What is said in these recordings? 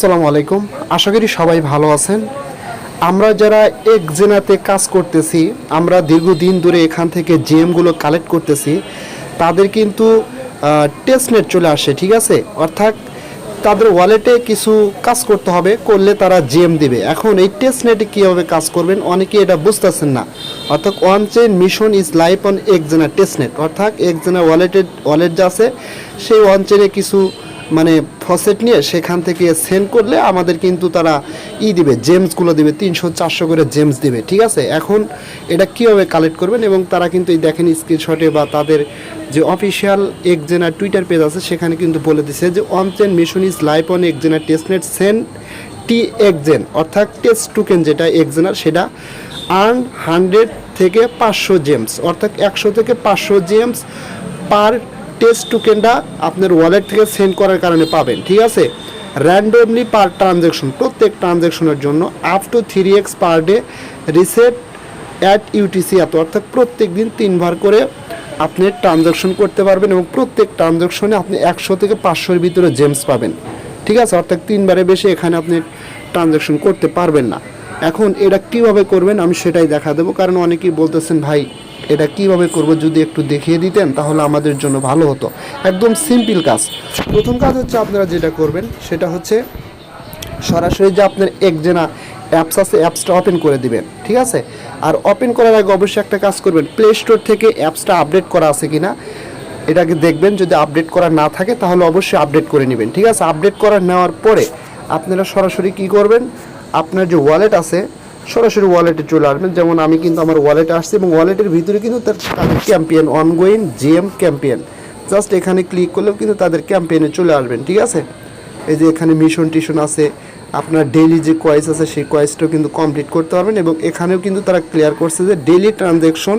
আসসালামু আলাইকুম। আশা করি সবাই ভালো আছেন। আমরা যারা একজেনাতে কাজ করতেছি, আমরা দীর্ঘদিন ধরে এখান থেকে জিএমগুলো কালেক্ট করতেছি, তাদের কিন্তু টেস্টনেট চলে আসে, ঠিক আছে। অর্থাৎ তাদের ওয়ালেটে কিছু কাজ করতে হবে, করলে তারা জিএম দিবে। এখন এই টেস্টনেটে কীভাবে কাজ করবেন অনেকে এটা বুঝতেছেন না। অর্থাৎ one chain mission is live on একজেনা টেস্টনেট। অর্থাৎ একজেনা ওয়ালেট যা আছে সেই ওয়ান চেইনে কিছু মানে ফসেট নিয়ে সেখান থেকে সেন্ড করলে আমাদের কিন্তু তারা দিবে, জেমসগুলো দিবে, 300-400 করে জেমস দিবে, ঠিক আছে। এখন এটা কীভাবে কালেক্ট করবেন এবং তারা কিন্তু এই দেখেন স্ক্রিনশটে বা তাদের যে অফিসিয়াল একজেনা টুইটার পেজ আছে সেখানে কিন্তু বলে দিছে যে one chain mission is live on একজেনা টেস্টনেট সেন্ড টি একজেন, অর্থাৎ টেস্ট টোকেন যেটা একজেনার সেটা আর্ন 100 থেকে 500 জেমস, অর্থাৎ 100 থেকে 500 জেমস পার টেস্ট টোকেনটা আপনার ওয়ালেট থেকে সেন্ড করার কারণে পাবেন, ঠিক আছে। র্যান্ডমলি পার ট্রানজ্যাকশন, প্রত্যেক ট্রানজ্যাকশনের জন্য up to 3x per day reset at UTC এত, অর্থাৎ প্রত্যেক দিন 3 বার করে আপনি ট্রানজ্যাকশন করতে পারবেন এবং প্রত্যেক ট্রানজ্যাকশনে আপনি 100 থেকে 500-এর ভিতরে জেমস পাবেন, ঠিক আছে। অর্থাৎ 3 বারের বেশি এখানে আপনি ট্রানজ্যাকশন করতে পারবেন না। এখন এটা কীভাবে করবেন আমি সেটাই দেখা দেবো, কারণ অনেকেই বলতেছেন ভাই এটা কিভাবে করব যদি একটু দেখিয়ে দিতেন তাহলে আমাদের জন্য ভালো হতো। একদম সিম্পল কাজ। প্রথম কাজ হচ্ছে আপনারা যেটা করবেন সেটা হচ্ছে সরাসরি যে আপনার একজেনা অ্যাপস আছে অ্যাপসটা ওপেন করে দিবেন, ঠিক আছে। আর ওপেন করার আগে অবশ্যই একটা কাজ করবেন, প্লে স্টোর থেকে অ্যাপসটা আপডেট করা আছে কিনা এটাকে দেখবেন। যদি আপডেট করা না থাকে তাহলে অবশ্যই আপডেট করে নেবেন, ঠিক আছে। আপডেট করা নেওয়ার পরে আপনারা সরাসরি কি করবেন, আপনার যে ওয়ালেট আছে সরাসরি ওয়ালেটে চলে আসবেন। যেমন আমি কিন্তু আমার ওয়ালেটে আসছি এবং ওয়ালেটের ভিতরে কিন্তু তাদের campaign ongoing GM campaign, just এখানে ক্লিক করলেও কিন্তু তাদের ক্যাম্পেইনে চলে আসবেন, ঠিক আছে। এই যে এখানে মিশন টিশন আছে, আপনার ডেইলি যে কয়েস আছে সেই কয়েসটাও কিন্তু কমপ্লিট করতে পারবেন এবং এখানেও কিন্তু তারা ক্লিয়ার করছে যে ডেইলি ট্রানজ্যাকশন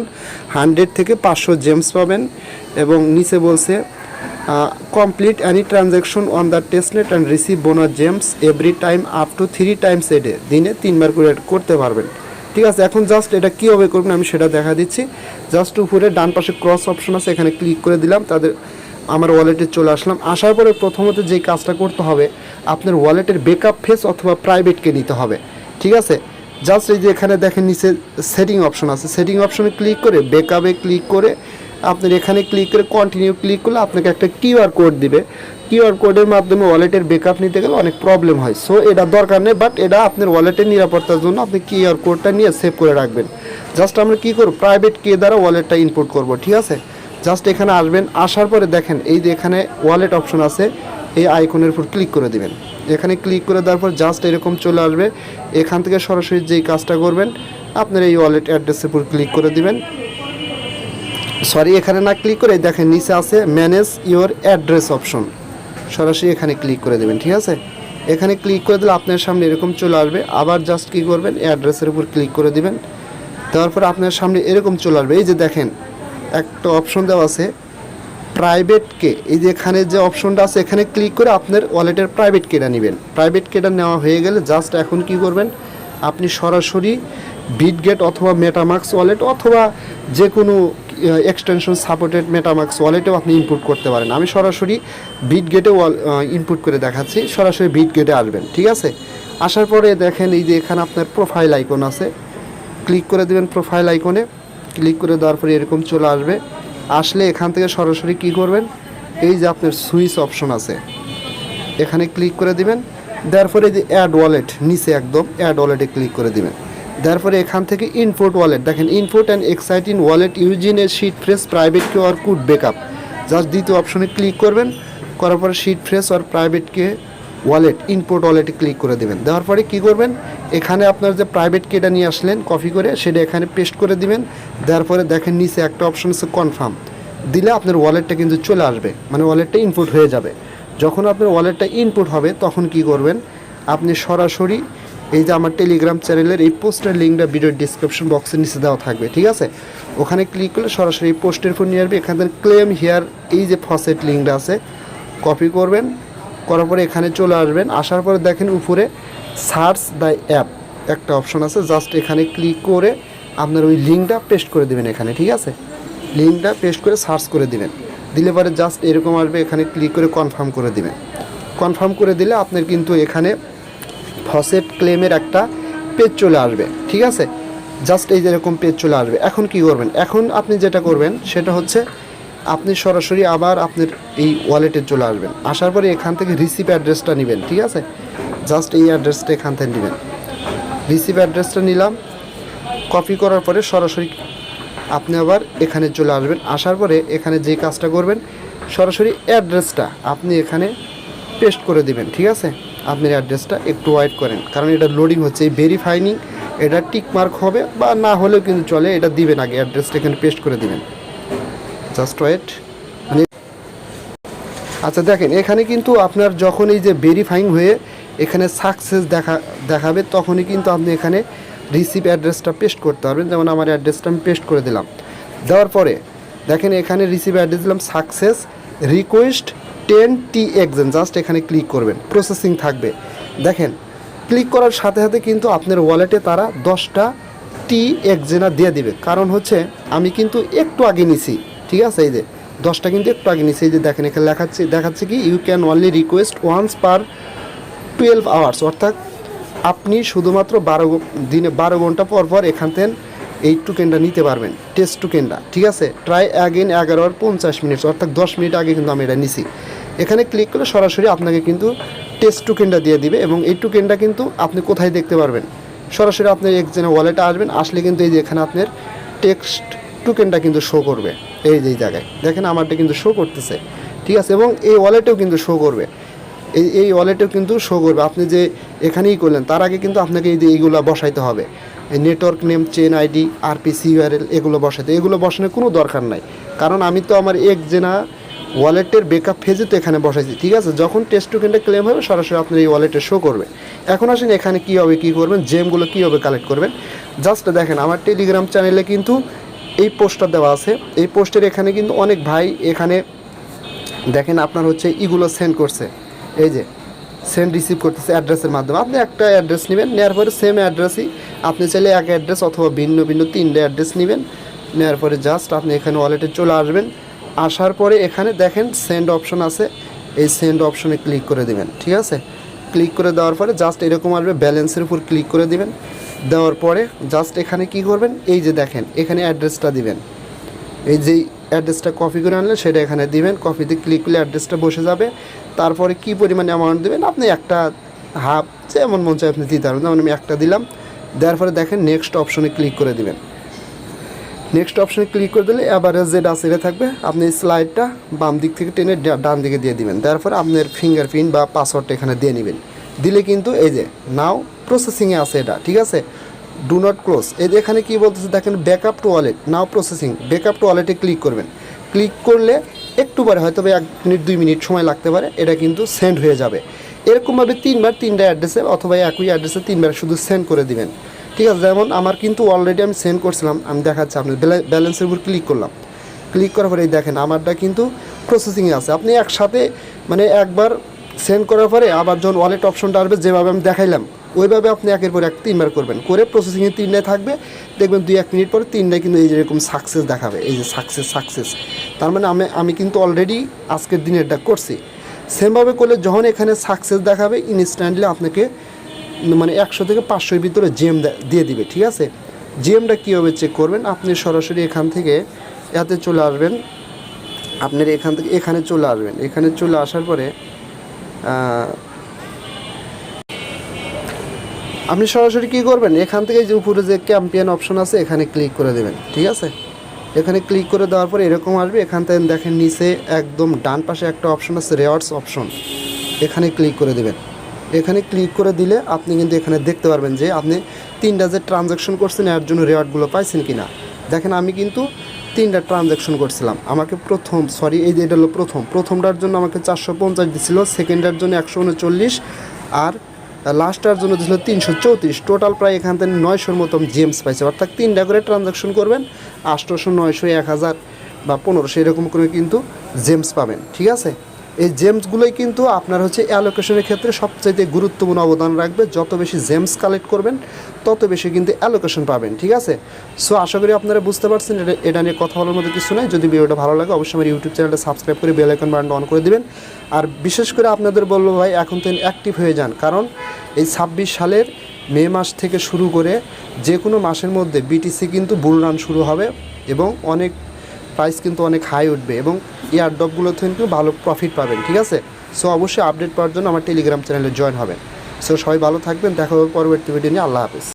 100 থেকে 500 জেমস পাবেন এবং নিচে বলছে complete any transaction on the testnet and receive bonus James every time up to 3 Times a day, দিনে 3 বার করে করতে পারবেন, ঠিক আছে। এখন জাস্ট এটা কীভাবে করবেন আমি সেটা দেখা দিচ্ছি। জাস্ট উপরে ডান পাশে ক্রস অপশন আছে, এখানে ক্লিক করে দিলাম, আমার ওয়ালেটে চলে আসলাম। আসার পরে প্রথমত যেই কাজটা করতে হবে আপনার ওয়ালেটের ব্যাকআপ ফেস অথবা প্রাইভেটকে নিতে হবে, ঠিক আছে। জাস্ট এই যে এখানে দেখেন নিচে সেটিং অপশন আছে, সেটিং অপশনে ক্লিক করে ব্যাকআপে ক্লিক করে আপনার এখানে ক্লিক করে কন্টিনিউ ক্লিক করলে আপনাকে একটা কিউআর কোড দিবে। কিউআর কোডের মাধ্যমে ওয়ালেটের ব্যাকআপ নিতে গেলে অনেক প্রবলেম হয়, সো এটা দরকার নেই, বাট এটা আপনার ওয়ালেটের নিরাপত্তার জন্য আপনি কিউআর কোডটা নিয়ে সেভ করে রাখবেন। জাস্ট আমরা কী করব, প্রাইভেট কে দ্বারা ওয়ালেটটা ইনপুট করব, ঠিক আছে। জাস্ট এখানে আসবেন, আসার পরে দেখেন এই যে এখানে ওয়ালেট অপশন আছে, এই আইকনের উপর ক্লিক করে দিবেন। এখানে ক্লিক করে দেওয়ার পর জাস্ট এরকম চলে আসবে। এখান থেকে সরাসরি যেই কাজটা করবেন আপনার এই ওয়ালেট অ্যাড্রেসের উপর ক্লিক করে দিবেন। সরি, এখানে না ক্লিক করে দেখেন নিচে আছে ম্যানেজ ইওর অ্যাড্রেস অপশন, সরাসরি এখানে ক্লিক করে দেবেন, ঠিক আছে। এখানে ক্লিক করে দিলে আপনার সামনে এরকম চলে আসবে। আবার জাস্ট কী করবেন, অ্যাড্রেসের উপর ক্লিক করে দিবেন। দেওয়ার পর আপনার সামনে এরকম চলে আসবে। এই যে দেখেন একটা অপশন দেওয়া আছে প্রাইভেট কে, এই যে এখানে যে অপশনটা আছে এখানে ক্লিক করে আপনার ওয়ালেটের প্রাইভেট কেটা নেবেন। প্রাইভেট কেটা নেওয়া হয়ে গেলে জাস্ট এখন কি করবেন, আপনি সরাসরি বিটগেট অথবা মেটামাক্স ওয়ালেট অথবা যে কোনো এক্সটেনশন সাপোর্টেড মেটামাক্স ওয়ালেটেও আপনি ইনপুট করতে পারেন। আমি সরাসরি বিটগেটে ইনপুট করে দেখাচ্ছি, সরাসরি বিটগেটে আসবেন, ঠিক আছে। আসার পরে দেখেন এই যে এখানে আপনার প্রোফাইল আইকন আছে, ক্লিক করে দেবেন প্রোফাইল আইকনে। ক্লিক করে দেওয়ার পরে এরকম চলে আসবে। আসলে এখান থেকে সরাসরি কি করবেন, এই যে আপনার সুইচ অপশন আছে এখানে ক্লিক করে দিবেন। দেওয়ার পরে যে অ্যাড ওয়ালেট নিচে একদম অ্যাড ওয়ালেটে ক্লিক করে দিবেন। তারপরে এখান থেকে ইনপুট ওয়ালেট দেখেন, input and existing wallet using a seed phrase private key or cloud backup, just দ্বিতীয় অপশনে ক্লিক করবেন। করার পরে seed phrase or private key wallet input ওয়ালেটে ক্লিক করে দেবেন। দেওয়ার পরে কী করবেন, এখানে আপনার যে প্রাইভেট কেটা নিয়ে আসলেন কপি করে সেটা এখানে পেস্ট করে দিবেন। দেওয়ার পরে দেখেন নিচে একটা অপশন আছে কনফার্ম, দিলে আপনার ওয়ালেটটা কিন্তু চলে আসবে, মানে ওয়ালেটটা ইনপুট হয়ে যাবে। যখন আপনার ওয়ালেটটা ইনপুট হবে তখন কি করবেন, আপনি সরাসরি এই যে আমার টেলিগ্রাম চ্যানেলের এই পোস্টের লিঙ্কটা ভিডিওর ডিসক্রিপশন বক্সের নিচে দেওয়া থাকবে, ঠিক আছে। ওখানে ক্লিক করলে সরাসরি এই পোস্টের উপর নিয়ে আসবে। এখানে ক্লেম হিয়ার এই যে ফসেট লিঙ্কটা আছে কপি করবেন, করার পরে এখানে চলে আসবেন। আসার পরে দেখেন উপরে সার্চ দ্য অ্যাপ একটা অপশন আছে, জাস্ট এখানে ক্লিক করে আপনার ওই লিঙ্কটা পেস্ট করে দেবেন এখানে, ঠিক আছে। লিঙ্কটা পেস্ট করে সার্চ করে দিবেন, দিলে পরে জাস্ট এরকম আসবে, এখানে ক্লিক করে কনফার্ম করে দিবেন। কনফার্ম করে দিলে আপনার কিন্তু এখানে ফসেট ক্লেমের একটা পেজ চলে আসবে, ঠিক আছে। জাস্ট এই যেরকম পেজ চলে আসবে। এখন কি করবেন, এখন আপনি যেটা করবেন সেটা হচ্ছে আপনি সরাসরি আবার আপনার এই ওয়ালেটে চলে আসবেন। আসার পরে এখান থেকে রিসিভ অ্যাড্রেসটা নেবেন, ঠিক আছে। জাস্ট এই অ্যাড্রেসটা এখান থেকে নেবেন। রিসিভ অ্যাড্রেসটা নিলাম, কপি করার পরে সরাসরি আপনি আবার এখানে চলে আসবেন। আসার পরে এখানে যে কাজটা করবেন, সরাসরি অ্যাড্রেসটা আপনি এখানে পেস্ট করে দিবেন, ঠিক আছে। আপনার অ্যাড্রেসটা একটু ওয়েট করেন, কারণ এটা লোডিং হচ্ছে। এই ভেরিফাইনিং এটা টিক মার্ক হবে বা না হলেও কিন্তু চলে, এটা দিবেন আগে, অ্যাড্রেসটা এখানে পেস্ট করে দিবেন। Just wait. মানে আচ্ছা দেখেন, এখানে কিন্তু আপনার যখন এই যে ভেরিফাইং হয়ে এখানে সাকসেস দেখাবে, তখনই কিন্তু আপনি এখানে রিসিভ অ্যাড্রেসটা পেস্ট করতে পারবেন। যেমন আমার অ্যাড্রেসটা আমি পেস্ট করে দিলাম। দেওয়ার পরে দেখেন এখানে রিসিভ অ্যাড্রেস দিলাম, সাকসেস রিকোয়েস্ট 10TX, জাস্ট এখানে ক্লিক করবেন, প্রসেসিং থাকবে। দেখেন ক্লিক করার সাথে সাথে কিন্তু আপনার ওয়ালেটে তারা 10টা TX দিয়ে দিবে। কারণ হচ্ছে আমি কিন্তু একটু আগে নিছি, ঠিক আছে। এই যে 10টা কিন্তু একটু আগে নিছি। এই যে দেখেন এখানে দেখাচ্ছে কি, you can only request once per 12 hours, অর্থাৎ আপনি শুধুমাত্র 12 ঘন্টা পর পর এখান থেকে এই টোকেনটা নিতে পারবেন, টেস্ট টোকেনটা, ঠিক আছে। ট্রাই অ্যাগেন 11:50, অর্থাৎ 10 মিনিট আগে কিন্তু আমি এটা নিছি। এখানে ক্লিক করলে সরাসরি আপনাকে কিন্তু টেস্ট টোকেনটা দিয়ে দিবে। এবং এই টোকেনটা কিন্তু আপনি কোথায় দেখতে পারবেন, সরাসরি আপনার এক্সচেঞ্জ ওয়ালেটে আসবেন, আসলে কিন্তু এই যে এখানে আপনার টেক্সট টোকেনটা কিন্তু শো করবে। এই যে জায়গায় দেখেন আমারটা কিন্তু শো করতেছে, ঠিক আছে। এবং এই ওয়ালেটেও কিন্তু শো করবে, এই ওয়ালেটেও কিন্তু শো করবে। আপনি যে এখানেই করলেন, তার আগে কিন্তু আপনাকে এই যে এইগুলো বসাইতে হবে, এই network name, chain ID, RPC URL, এগুলো বসানোর কোনো দরকার নাই। কারণ আমি তো আমার এক্সচেঞ্জ ওয়ালেটের ব্যাকআপ ফেজে তো এখানে বসাইছি, ঠিক আছে। যখন টেস্ট টোকেনটা ক্লেম হবে সরাসরি আপনার এই ওয়ালেটে শো করবে। এখন আসেন এখানে কী করবেন, জেমগুলো কীভাবে কালেক্ট করবেন। জাস্ট দেখেন আমার টেলিগ্রাম চ্যানেলে কিন্তু এই পোস্টটা দেওয়া আছে। এই পোস্টের এখানে কিন্তু অনেক ভাই এখানে দেখেন আপনার হচ্ছে ইগুলো সেন্ড করছে, এই যে সেন্ড রিসিভ করতেছে অ্যাড্রেসের মাধ্যমে। আপনি একটা অ্যাড্রেস নেবেন, নেওয়ার পরে সেম অ্যাড্রেসই আপনি চাইলে এক অ্যাড্রেস অথবা ভিন্ন ভিন্ন 3টে অ্যাড্রেস নেবেন। নেওয়ার পরে জাস্ট আপনি এখানে ওয়ালেটে চলে আসবেন। আসার পরে এখানে দেখেন সেন্ড অপশন আছে, এই সেন্ড অপশনে ক্লিক করে দেবেন, ঠিক আছে। ক্লিক করে দেওয়ার পরে জাস্ট এরকম আসবে, ব্যালেন্সের উপর ক্লিক করে দিবেন। দেওয়ার পরে জাস্ট এখানে কি করবেন, এই যে দেখেন এখানে অ্যাড্রেসটা দিবেন, এই যেই অ্যাড্রেসটা কপি করে আনলে সেটা এখানে দিবেন। কপিতে ক্লিক করলে অ্যাড্রেসটা বসে যাবে। তারপরে কি পরিমাণে অ্যামাউন্ট দেবেন, আপনি একটা হাফ যেমন মন চায় আপনি দিতে পারবেন। যেমন আমি একটা দিলাম। দেওয়ার পরে দেখেন নেক্সট অপশনে ক্লিক করে দিবেন। নেক্সট অপশনে ক্লিক করে দিলে অ্যাভারেজ যেটা আছে এটা থাকবে। আপনি স্লাইডটা বাম দিক থেকে টেনে ডান দিকে দিয়ে দিবেন। তারপরে আপনার ফিঙ্গারপ্রিন্ট বা পাসওয়ার্ডটা এখানে দিয়ে নেবেন। দিলে কিন্তু এই যে নাও প্রসেসিংয়ে আছে এটা, ঠিক আছে। ডু নট ক্লোজ, এই যে এখানে কী বলতেছে দেখেন, backup to wallet now processing. Backup to ওয়ালেটে ক্লিক করবেন। ক্লিক করলে একটু পরে হয়তো 1 মিনিট 2 মিনিট সময় লাগতে পারে, এটা কিন্তু সেন্ড হয়ে যাবে। এরকমভাবে 3বার 3টা অ্যাড্রেসে অথবা একই অ্যাড্রেসে 3বার শুধু সেন্ড করে দিবেন, ঠিক আছে। যেমন আমার কিন্তু অলরেডি আমি সেন্ড করছিলাম, আমি দেখাচ্ছি আপনার ব্যালেন্সের উপর ক্লিক করলাম। ক্লিক করার পরে দেখেন আমারটা কিন্তু প্রসেসিংয়ে আছে। আপনি একসাথে মানে একবার সেন্ড করার পরে আবার যখন ওয়ালেট অপশনটা আসবে যেভাবে আমি দেখাইলাম ওইভাবে আপনি একের পর এক 3বার করবেন, করে প্রসেসিংয়ে 3টায় থাকবে। দেখবেন 2-1 মিনিট পরে 3টায় কিন্তু এই যেরকম সাকসেস দেখাবে, এই যে সাকসেস। তার মানে আমি কিন্তু অলরেডি আজকের দিনেরটা করছি। সেমভাবে করলে যখন এখানে সাকসেস দেখাবে ইনস্ট্যান্টলি আপনাকে মানে 100 থেকে 500-এর ভিতরে জেম দিয়ে দিবে, ঠিক আছে। জেমটা কীভাবে চেক করবেন, আপনি সরাসরি এখান থেকে এতে চলে আসবেন। আপনার এখান থেকে এখানে চলে আসবেন। এখানে চলে আসার পরে আপনি সরাসরি কী করবেন, এখান থেকে যে উপরে যে ক্যাম্পিয়ন অপশন আছে এখানে ক্লিক করে দেবেন, ঠিক আছে। এখানে ক্লিক করে দেওয়ার পরে এরকম আসবে। এখান থেকে দেখেন নিচে একদম ডান পাশে একটা অপশন আছে রেওয়ার্ডস অপশন, এখানে ক্লিক করে দেবেন। এখানে ক্লিক করে দিলে আপনি কিন্তু এখানে দেখতে পারবেন যে আপনি 3টা যে ট্রানজ্যাকশন করছেন এর জন্য রেওয়ার্ডগুলো পাইছেন কি না। দেখেন আমি কিন্তু 3টা ট্রানজ্যাকশন করছিলাম। আমাকে এই যে এটা হলো প্রথমটার জন্য আমাকে 450 দিছিল, সেকেন্ডটার জন্য 139, আর লাস্টটার জন্য দিছিল 334। টোটাল প্রায় এখান থেকে 900-এর মতো জেমস পাইছে। অর্থাৎ 3টা করে ট্রানজ্যাকশন করবেন, 800, 900, 1000 বা 1500 এরকম করে কিন্তু জেমস পাবেন, ঠিক আছে। এই জেমসগুলোই কিন্তু আপনার হচ্ছে অ্যালোকেশনের ক্ষেত্রে সবচাইতে গুরুত্বপূর্ণ অবদান রাখবে। যত বেশি জেমস কালেক্ট করবেন তত বেশি কিন্তু অ্যালোকেশন পাবেন, ঠিক আছে? সো আশা করি আপনারা বুঝতে পারছেন, এটা নিয়ে কথা বলার মধ্যে কিছু নাই। যদি ভিডিওটা ভালো লাগে অবশ্যই আমার ইউটিউব চ্যানেলটা সাবস্ক্রাইব করে বেল আইকন বাটনটা অন করে দিবেন। আর বিশেষ করে আপনাদের বলবো ভাই, এখন তো অ্যাক্টিভ হয়ে যান, কারণ এই 26 সালের মে মাস থেকে শুরু করে যে কোনো মাসের মধ্যে বিটিসি কিন্তু বুল রান শুরু হবে এবং অনেক প্রাইস কিন্তু অনেক হাই উঠবে এবং এয়ারড্রপগুলোতে কিন্তু ভালো প্রফিট পাবেন, ঠিক আছে? সো অবশ্যই আপডেট পাওয়ার জন্য আমার টেলিগ্রাম চ্যানেলে জয়েন হবেন। সো সবাই ভালো থাকবেন, দেখা হবে পরবর্তী ভিডিও নিয়ে। আল্লাহ হাফেজ।